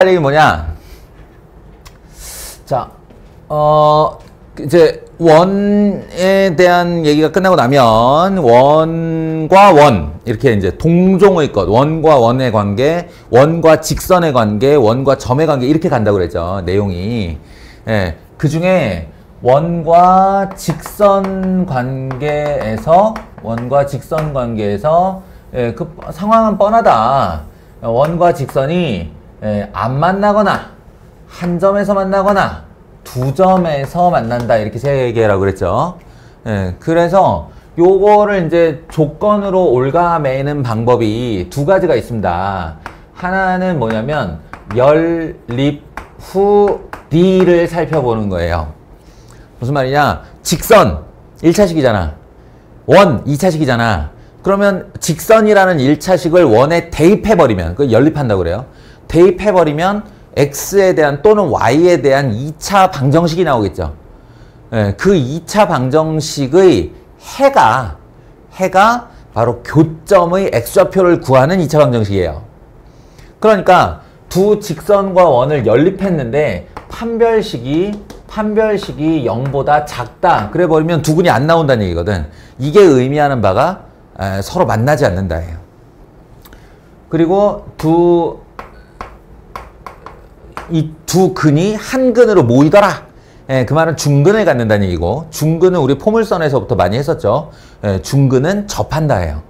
이게 뭐냐? 자, 이제 원에 대한 얘기가 끝나고 나면 원과 원 이렇게 이제 동종의 것, 원과 원의 관계, 원과 직선의 관계, 원과 점의 관계 이렇게 간다고 그랬죠. 내용이. 예, 그 중에 원과 직선 관계에서 예, 그 상황은 뻔하다. 원과 직선이 안 만나거나 한 점에서 만나거나 두 점에서 만난다 이렇게 세 개라고 그랬죠. 그래서 요거를 이제 조건으로 올가매는 방법이 두 가지가 있습니다. 하나는 뭐냐면 연립 후 D를 살펴보는 거예요. 무슨 말이냐? 직선 1차식이잖아. 원 2차식이잖아. 그러면 직선이라는 1차식을 원에 대입해버리면 그걸 연립한다고 그래요. 대입해버리면 x에 대한 또는 y에 대한 2차 방정식이 나오겠죠. 그 2차 방정식의 해가 바로 교점의 x좌표를 구하는 2차 방정식이에요. 그러니까 두 직선과 원을 연립했는데 판별식이 0보다 작다. 그래 버리면 두근이 안 나온다는 얘기거든. 이게 의미하는 바가 서로 만나지 않는다예요. 그리고 이 두 근이 한 근으로 모이더라. 그 말은 중근을 갖는다는 얘기고, 중근은 우리 포물선에서부터 많이 했었죠. 중근은 접한다예요.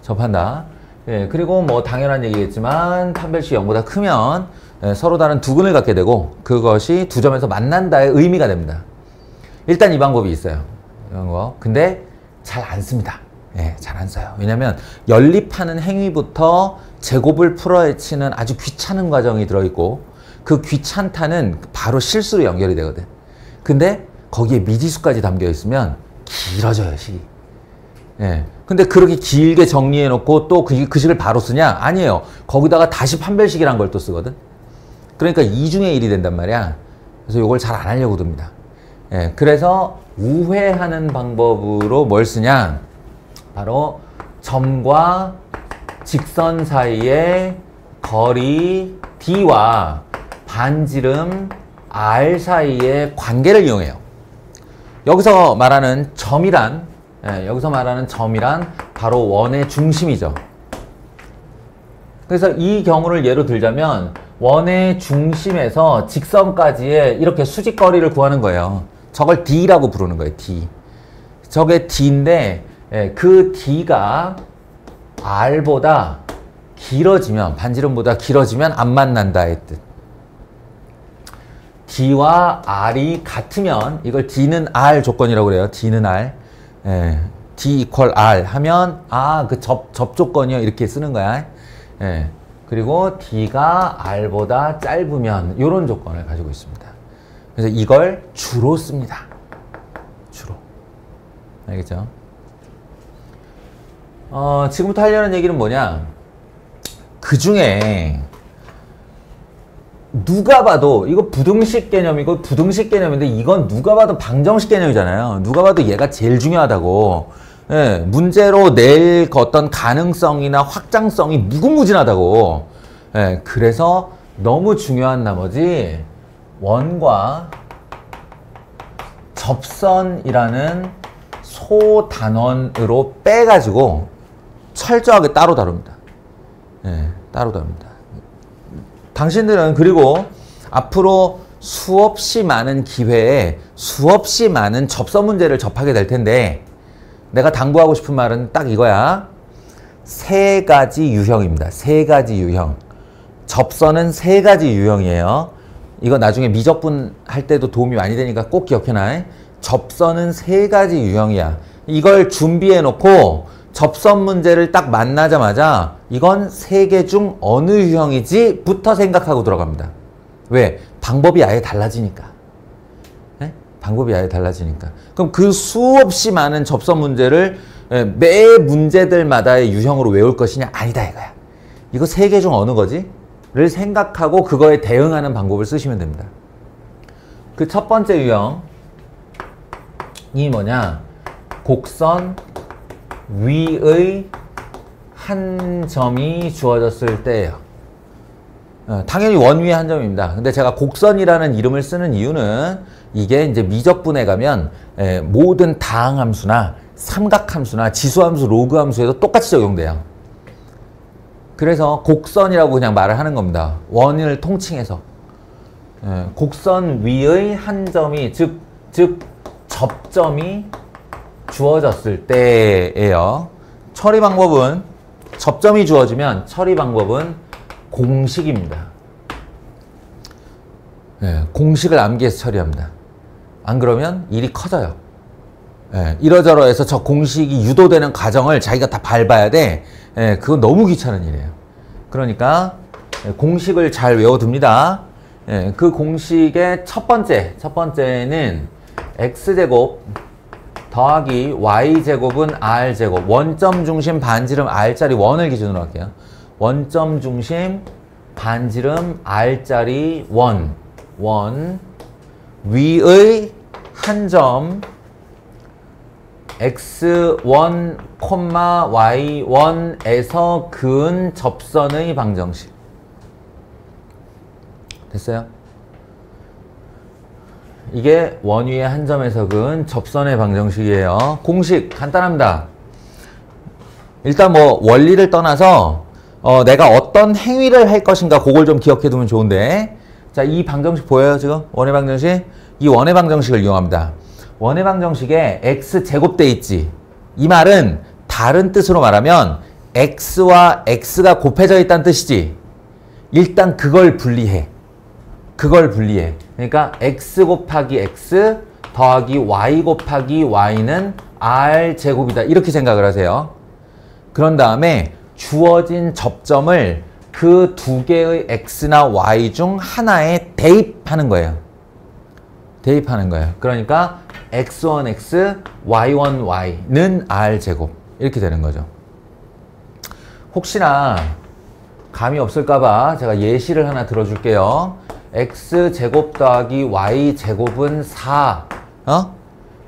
접한다. 그리고 뭐 당연한 얘기겠지만 판별식이 0보다 크면 서로 다른 두 근을 갖게 되고 그것이 두 점에서 만난다의 의미가 됩니다. 일단 이 방법이 있어요. 이런 거. 근데 잘 안 씁니다. 잘 안 써요. 왜냐면 연립하는 행위부터 제곱을 풀어헤치는 아주 귀찮은 과정이 들어있고 그 귀찮다는 바로 실수로 연결이 되거든. 근데 거기에 미지수까지 담겨 있으면 길어져요, 식이. 근데 그렇게 길게 정리해 놓고 또 그 식을 바로 쓰냐? 아니에요. 거기다가 다시 판별식이란 걸 또 쓰거든. 그러니까 2중에 1이 된단 말이야. 그래서 이걸 잘 안 하려고 듭니다. 그래서 우회하는 방법으로 뭘 쓰냐? 바로 점과 직선 사이의 거리 D와 반지름 R 사이의 관계를 이용해요. 여기서 말하는 점이란 바로 원의 중심이죠. 그래서 이 경우를 예로 들자면 원의 중심에서 직선까지의 이렇게 수직거리를 구하는 거예요. 저걸 D라고 부르는 거예요. D. 저게 D인데 그 D가 R보다 길어지면, 반지름보다 길어지면 안 만난다의 뜻. D와 R이 같으면, 이걸 D는 R 조건이라고 그래요. D는 R. D equal R 하면, 그 접조건이요. 이렇게 쓰는 거야. 그리고 D가 R보다 짧으면, 이런 조건을 가지고 있습니다. 그래서 이걸 주로 씁니다. 주로. 알겠죠? 지금부터 하려는 얘기는 뭐냐? 그 중에 누가 봐도 이거 부등식 개념이고 부등식 개념인데 이건 누가 봐도 방정식 개념이잖아요. 누가 봐도 얘가 제일 중요하다고. 문제로 낼 어떤 가능성이나 확장성이 무궁무진하다고. 그래서 너무 중요한 나머지 원과 접선이라는 소단원으로 빼가지고 철저하게 따로 다룹니다. 따로 다룹니다. 당신들은 그리고 앞으로 수없이 많은 기회에 수없이 많은 접선 문제를 접하게 될 텐데 내가 당부하고 싶은 말은 딱 이거야. 세 가지 유형입니다. 세 가지 유형. 접선은 세 가지 유형이에요. 이거 나중에 미적분 할 때도 도움이 많이 되니까 꼭 기억해놔. 접선은 세 가지 유형이야. 이걸 준비해 놓고 접선 문제를 딱 만나자마자 이건 세 개 중 어느 유형이지 부터 생각하고 들어갑니다. 왜? 방법이 아예 달라지니까. 방법이 아예 달라지니까. 그럼 그 수없이 많은 접선 문제를 매 문제들마다의 유형으로 외울 것이냐? 아니다 이거야. 이거 세 개 중 어느 거지? 를 생각하고 그거에 대응하는 방법을 쓰시면 됩니다. 그 첫 번째 유형이 뭐냐? 곡선 위의 한 점이 주어졌을 때예요. 당연히 원 위에 한 점입니다. 근데 제가 곡선이라는 이름을 쓰는 이유는 이게 이제 미적분에 가면 모든 다항함수나 삼각함수나 지수함수, 로그함수에도 똑같이 적용돼요. 그래서 곡선이라고 그냥 말을 하는 겁니다. 원을 통칭해서. 곡선 위의 한 점이 즉 접점이 주어졌을 때예요. 처리 방법은 접점이 주어지면 처리 방법은 공식입니다. 공식을 암기해서 처리합니다. 안 그러면 일이 커져요. 이러저러해서 저 공식이 유도되는 과정을 자기가 다 밟아야 돼. 그건 너무 귀찮은 일이에요. 그러니까 공식을 잘 외워둡니다. 그 공식의 첫 번째는 x제곱 더하기 y제곱은 r제곱, 원점 중심 반지름 r짜리 원을 기준으로 할게요. 원점 중심 반지름 r짜리 원 위의 한 점 x1, y1에서 그은 접선의 방정식. 됐어요? 이게 원 위의 한 점에서 그은 접선의 방정식이에요. 공식 간단합니다. 일단 뭐 원리를 떠나서 내가 어떤 행위를 할 것인가 그걸 좀 기억해 두면 좋은데, 자, 이 방정식 보여요 지금? 원의 방정식? 이 원의 방정식을 이용합니다. 원의 방정식에 x제곱 돼 있지. 이 말은 다른 뜻으로 말하면 x와 x가 곱해져 있다는 뜻이지. 일단 그걸 분리해. 그러니까 x 곱하기 x 더하기 y 곱하기 y는 r제곱이다. 이렇게 생각을 하세요. 그런 다음에 주어진 접점을 그 두 개의 x나 y 중 하나에 대입하는 거예요. 그러니까 x1x, y1y는 r제곱. 이렇게 되는 거죠. 혹시나 감이 없을까봐 제가 예시를 하나 들어줄게요. x제곱 더하기 y제곱은 4.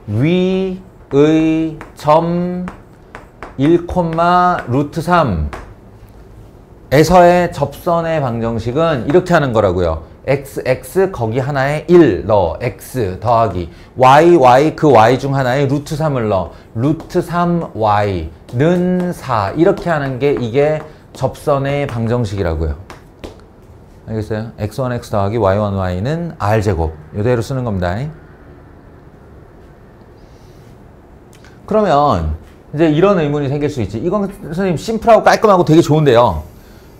위의 점 1, 루트 3 에서의 접선의 방정식은 이렇게 하는 거라고요. x 거기 하나에 1 넣어. x 더하기 y 그 y 중 하나에 루트 3을 넣어. 루트 3y는 4. 이렇게 하는 게 이게 접선의 방정식이라고요. 알겠어요? x1x 더하기 y1y는 r제곱. 이대로 쓰는 겁니다. 그러면 이제 이런 의문이 생길 수 있지. 이건 선생님 심플하고 깔끔하고 되게 좋은데요.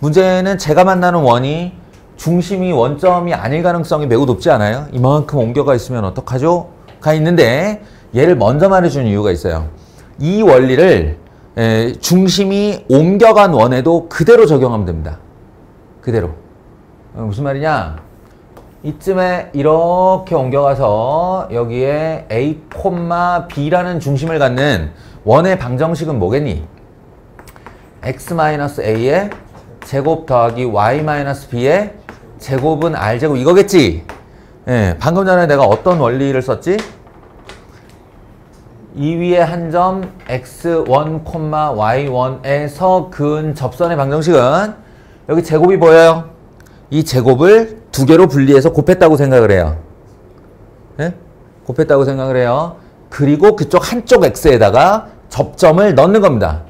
문제는 제가 만나는 원이 중심이 원점이 아닐 가능성이 매우 높지 않아요? 이만큼 옮겨가 있으면 어떡하죠? 가 있는데 얘를 먼저 말해주는 이유가 있어요. 이 원리를 중심이 옮겨간 원에도 그대로 적용하면 됩니다. 그대로. 무슨 말이냐? 이쯤에 이렇게 옮겨가서 여기에 A, B라는 중심을 갖는 원의 방정식은 뭐겠니? x-a의 제곱 더하기 y-b의 제곱은 r제곱 이거겠지? 방금 전에 내가 어떤 원리를 썼지? 이 위에 한 점 x1, y1에서 그은 접선의 방정식은 여기 제곱이 보여요? 이 제곱을 두 개로 분리해서 곱했다고 생각을 해요. 곱했다고 생각을 해요. 그리고 그쪽 한쪽 x에다가 접점을 넣는 겁니다.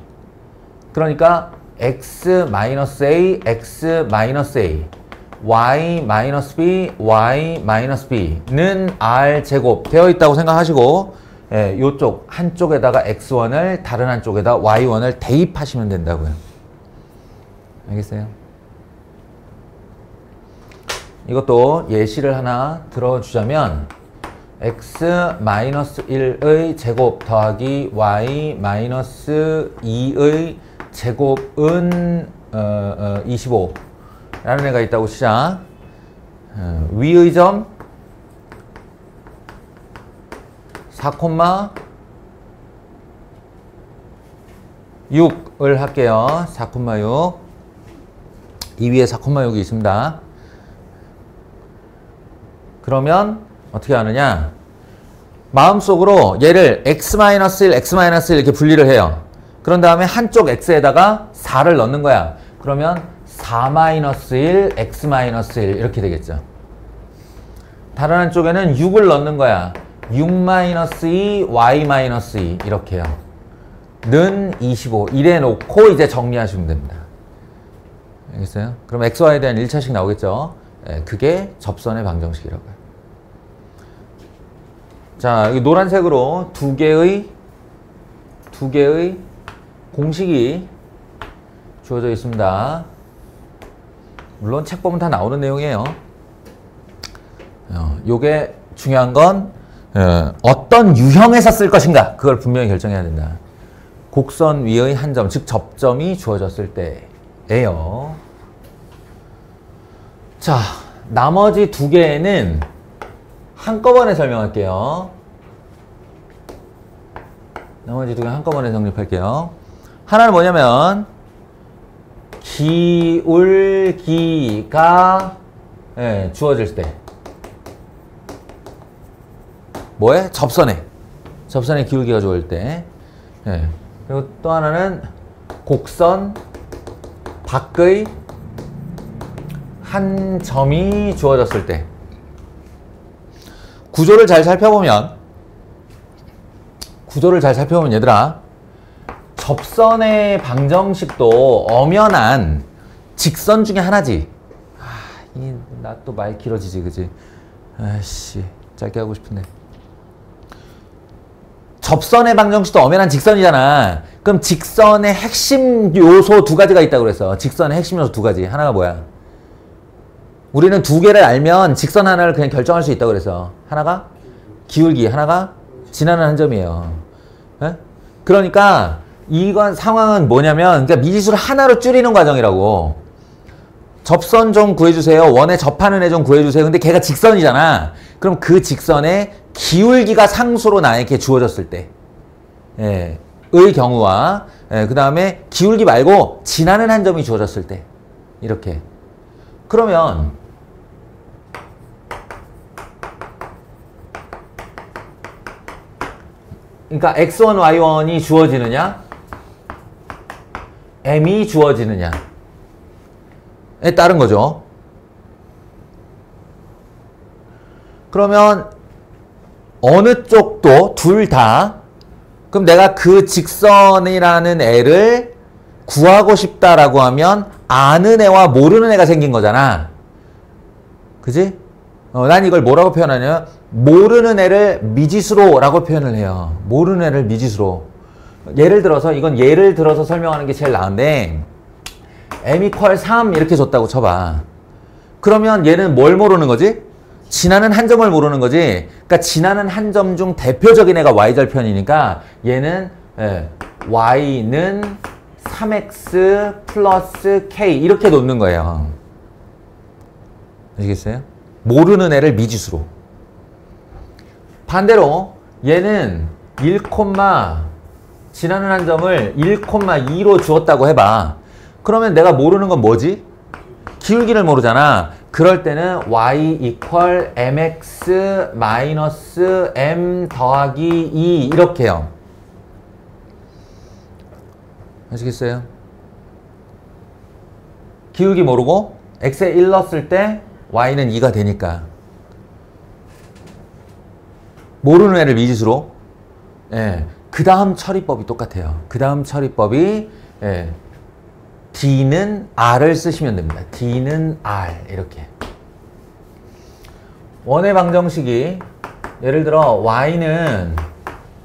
그러니까 x-a, x-a, y-b, y-b는 r제곱 되어 있다고 생각하시고 이쪽 한쪽에다가 x1을 다른 한쪽에다 y1을 대입하시면 된다고요. 알겠어요? 이것도 예시를 하나 들어주자면 x-1의 제곱 더하기 y-2의 제곱은 25 라는 애가 있다고 치자. 위의 점 4,6을 할게요. 4,6 이 위에 4,6이 있습니다. 그러면 어떻게 하느냐? 마음속으로 얘를 x-1, x-1 이렇게 분리를 해요. 그런 다음에 한쪽 x에다가 4를 넣는 거야. 그러면 4-1, x-1 이렇게 되겠죠. 다른 한쪽에는 6을 넣는 거야. 6-2, y-2 이렇게요. 는 25 이래 놓고 이제 정리하시면 됩니다. 알겠어요? 그럼 xy에 대한 1차식 나오겠죠? 네, 그게 접선의 방정식이라고요. 자, 여기 노란색으로 두 개의 공식이 주어져 있습니다. 물론 책 보면 다 나오는 내용이에요. 요게 중요한 건 어떤 유형에서 쓸 것인가 그걸 분명히 결정해야 된다. 곡선 위의 한 점, 즉 접점이 주어졌을 때예요. 자, 나머지 두 개는 한꺼번에 설명할게요. 나머지 두 개 한꺼번에 정립할게요. 하나는 뭐냐면 기울기가 주어질 때 뭐에? 접선에 기울기가 주어질 때. 그리고 또 하나는 곡선 밖의 한 점이 주어졌을 때. 구조를 잘 살펴보면 얘들아, 접선의 방정식도 엄연한 직선 중에 하나지. 나 또 말 길어지지, 그지? 아씨, 짧게 하고 싶은데. 접선의 방정식도 엄연한 직선이잖아. 그럼 직선의 핵심 요소 두 가지가 있다고 그랬어. 직선의 핵심 요소 두 가지. 하나가 뭐야? 우리는 두 개를 알면 직선 하나를 그냥 결정할 수 있다고 그래서 하나가 기울기, 하나가 지나는 한 점이에요. 에? 그러니까 이건 상황은 뭐냐면 그러니까 미지수를 하나로 줄이는 과정이라고. 접선 좀 구해주세요. 원에 접하는 애 좀 구해주세요. 근데 걔가 직선이잖아. 그럼 그 직선의 기울기가 상수로 나에게 주어졌을 때 의 경우와 그 다음에 기울기 말고 지나는 한 점이 주어졌을 때 이렇게. 그러면 그러니까 x1, y1이 주어지느냐 m이 주어지느냐에 따른 거죠. 그러면 어느 쪽도 둘 다 그럼 내가 그 직선이라는 애를 구하고 싶다라고 하면 아는 애와 모르는 애가 생긴 거잖아. 그지? 난 이걸 뭐라고 표현하냐면 모르는 애를 미지수로 라고 표현을 해요. 모르는 애를 미지수로. 예를 들어서 설명하는 게 제일 나은데 m = 3 이렇게 줬다고 쳐봐. 그러면 얘는 뭘 모르는 거지? 지나는 한 점을 모르는 거지. 그러니까 지나는 한 점 중 대표적인 애가 y절편이니까 얘는 y는 3x 플러스 k 이렇게 놓는 거예요. 아시겠어요? 모르는 애를 미지수로. 반대로 얘는 1, 지나는 한 점을 1,2로 주었다고 해봐. 그러면 내가 모르는 건 뭐지? 기울기를 모르잖아. 그럴 때는 y = mx 마이너스 m 더하기 2 이렇게요. 아시겠어요? 기울기 모르고 x에 1 넣었을 때 y는 2가 되니까. 모르는 애를 미지수로. 그 다음 처리법이 똑같아요. 그 다음 처리법이 D는 R을 쓰시면 됩니다. D는 R 이렇게. 원의 방정식이 예를 들어 Y는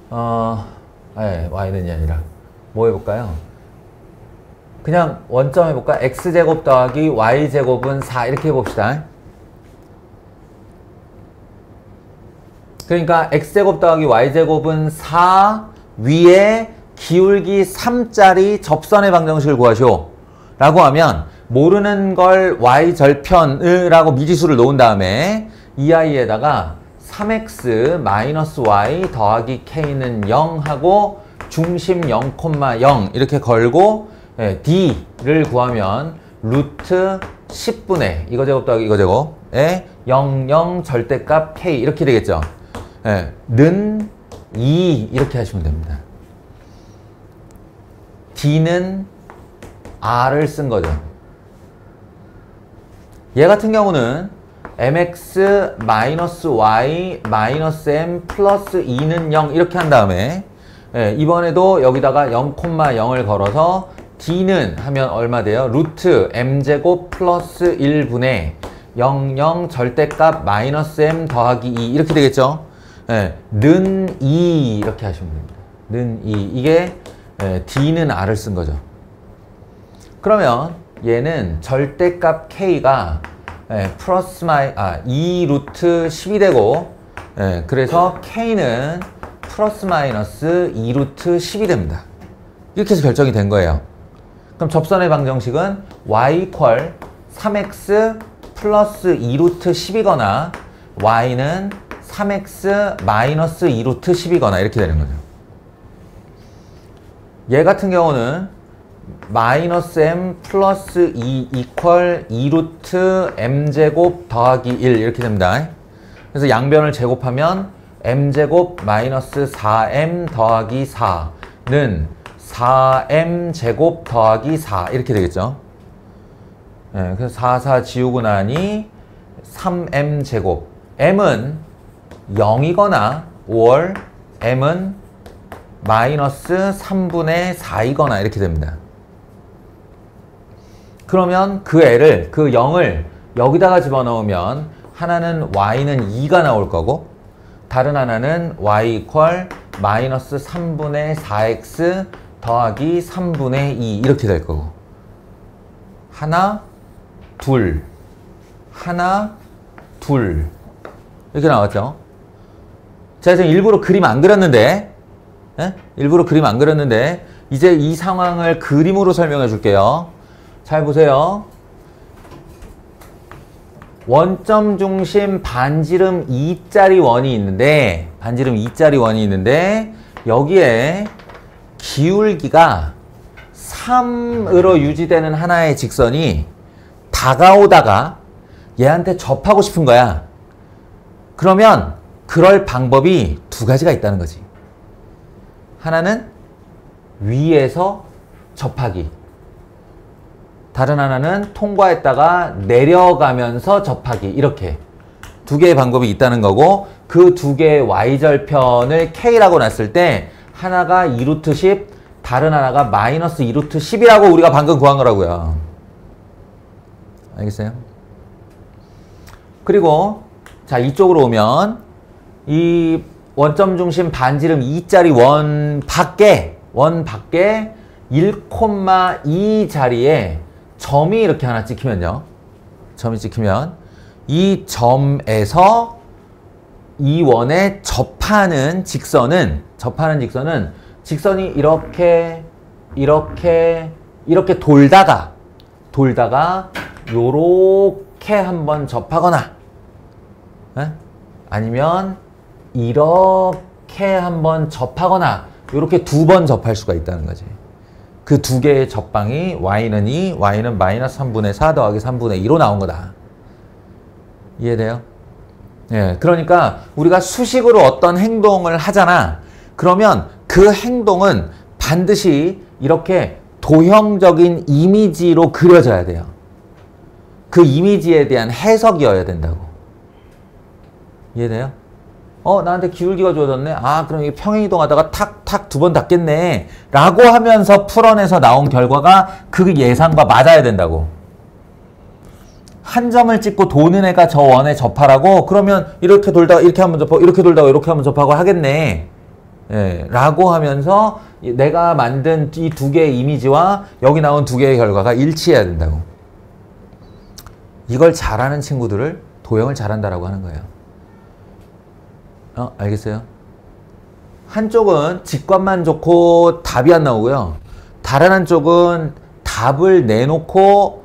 Y는이 아니라 뭐 해볼까요? 그냥 원점 해볼까? X제곱 더하기 Y제곱은 4 이렇게 해봅시다. 그러니까 X제곱 더하기 Y제곱은 4 위에 기울기 3짜리 접선의 방정식을 구하시오 라고 하면 모르는 걸 Y절편이라고 미지수를 놓은 다음에 이 아이에다가 3x 마이너스 Y 더하기 K는 0 하고 중심 0,0 이렇게 걸고 D를 구하면 루트 10분의 이거 제곱 더하기 이거 제곱에 0 절대값 K 이렇게 되겠죠. 는 2 이렇게 하시면 됩니다. D는 R을 쓴 거죠. 얘 같은 경우는 mx 마이너스 y 마이너스 m 플러스 2는 0 이렇게 한 다음에 이번에도 여기다가 0,0을 걸어서 d는 하면 얼마 돼요? 루트 m제곱 플러스 1분의 00 절대값 마이너스 m 더하기 2 이렇게 되겠죠? 는 2 이렇게 하시면 됩니다. 는 2 이게 d는 r을 쓴 거죠. 그러면 얘는 절대값 k가 플러스 2 루트 10이 되고 그래서 k는 플러스 마이너스 2 루트 10이 됩니다. 이렇게 해서 결정이 된 거예요. 그럼 접선의 방정식은 y 이퀄 3x 플러스 2 루트 10이거나 y는 3x 마이너스 2 루트 10이거나 이렇게 되는 거죠. 얘 같은 경우는 마이너스 m 플러스 2 이퀄 2 루트 m제곱 더하기 1 이렇게 됩니다. 그래서 양변을 제곱하면 m제곱 마이너스 4m 더하기 4는 4m제곱 더하기 4 이렇게 되겠죠. 그래서 4 지우고 나니 3m제곱 m은 0이거나 5월 m은 마이너스 3분의 4이거나 이렇게 됩니다. 그러면 그 애를, 그 0을 여기다가 집어넣으면 하나는 y는 2가 나올 거고 다른 하나는 y 이퀄 마이너스 3분의 4x 더하기 3분의 2 이렇게 될 거고 하나, 둘, 하나, 둘 이렇게 나왔죠. 제가 지금 일부러 그림 안 그렸는데 일부러 그림 안 그렸는데 이제 이 상황을 그림으로 설명해 줄게요. 잘 보세요. 원점 중심 반지름 2짜리 원이 있는데 여기에 기울기가 3으로 유지되는 하나의 직선이 다가오다가 얘한테 접하고 싶은 거야. 그러면 그럴 방법이 두 가지가 있다는 거지. 하나는 위에서 접하기. 다른 하나는 통과했다가 내려가면서 접하기. 이렇게 두 개의 방법이 있다는 거고 그 두 개의 y절편을 k라고 놨을 때 하나가 2루트 10, 다른 하나가 마이너스 2루트 10이라고 우리가 방금 구한 거라고요. 알겠어요? 그리고 자 이쪽으로 오면 이 원점 중심 반지름 2짜리 원 밖에 1,2 자리에 점이 이렇게 하나 찍히면요. 점이 찍히면 이 점에서 이 원에 접하는 직선은 직선이 이렇게 돌다가 요렇게 한번 접하거나 아니면 이렇게 한번 접하거나 요렇게 두 번 접할 수가 있다는 거지. 그 두 개의 접방이 y는 2, y는 마이너스 3분의 4 더하기 3분의 2로 나온 거다. 이해돼요? 예, 그러니까 우리가 수식으로 어떤 행동을 하잖아. 그러면 그 행동은 반드시 이렇게 도형적인 이미지로 그려져야 돼요. 그 이미지에 대한 해석이어야 된다고. 이해돼요? 나한테 기울기가 주어졌네. 그럼 이게 평행이동하다가 탁탁 두 번 닿겠네. 라고 하면서 풀어내서 나온 결과가 그 예상과 맞아야 된다고. 한 점을 찍고 도는 애가 저 원에 접하라고? 그러면 이렇게 돌다가 이렇게 한번 접하고 이렇게 돌다가 이렇게 한번 접하고 하겠네. 라고 하면서 내가 만든 이 두 개의 이미지와 여기 나온 두 개의 결과가 일치해야 된다고. 이걸 잘하는 친구들을 도형을 잘한다라고 하는 거예요. 알겠어요? 한쪽은 직관만 좋고 답이 안 나오고요. 다른 한쪽은 답을 내놓고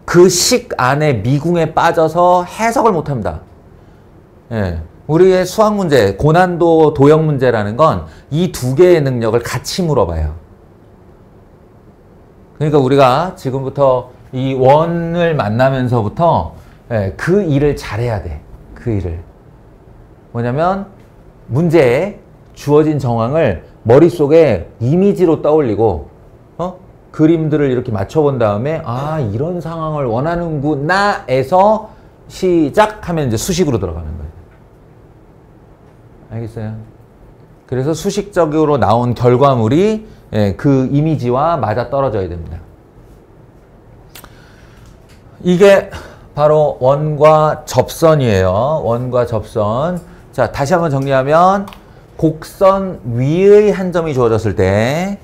그 식 안에 미궁에 빠져서 해석을 못합니다. 우리의 수학 문제, 고난도 도형 문제라는 건 이 두 개의 능력을 같이 물어봐요. 그러니까 우리가 지금부터 이 원을 만나면서부터 그 일을 잘해야 돼. 그 일을. 뭐냐면 문제에 주어진 정황을 머릿속에 이미지로 떠올리고 그림들을 이렇게 맞춰본 다음에 아 이런 상황을 원하는구나 에서 시작하면 이제 수식으로 들어가는 거예요. 알겠어요? 그래서 수식적으로 나온 결과물이 그 이미지와 맞아 떨어져야 됩니다. 이게 바로 원과 접선이에요. 원과 접선. 자, 다시 한번 정리하면 곡선 위의 한 점이 주어졌을 때,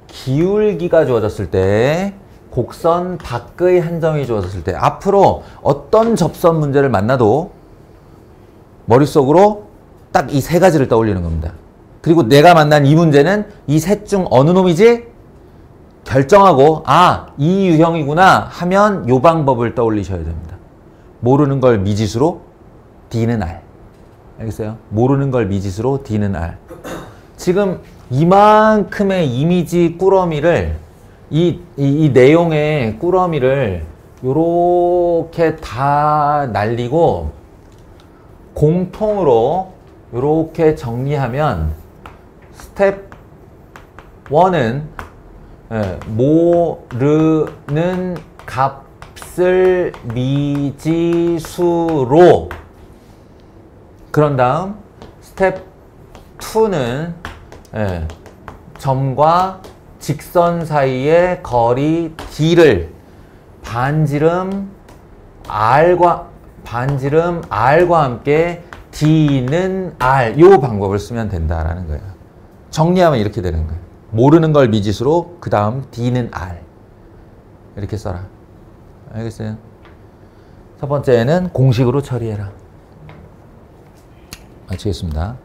기울기가 주어졌을 때, 곡선 밖의 한 점이 주어졌을 때, 앞으로 어떤 접선 문제를 만나도 머릿속으로 딱 이 세 가지를 떠올리는 겁니다. 그리고 내가 만난 이 문제는 이 셋 중 어느 놈이지? 결정하고 아, 이 유형이구나 하면 요 방법을 떠올리셔야 됩니다. 모르는 걸 미지수로 D는 R. 알겠어요? 모르는 걸 미지수로 D는 R. 지금 이만큼의 이미지 꾸러미를 이 내용의 꾸러미를 요렇게 다 날리고 공통으로 요렇게 정리하면 스텝 1은 모르는 값을 미지수로, 그런 다음 스텝 2는 점과 직선 사이의 거리 D를 반지름 R과 함께 D는 R, 요 방법을 쓰면 된다라는 거예요. 정리하면 이렇게 되는 거예요. 모르는 걸 미지수로 그 다음 D는 R 이렇게 써라. 알겠어요? 첫 번째는 공식으로 처리해라. 마치겠습니다.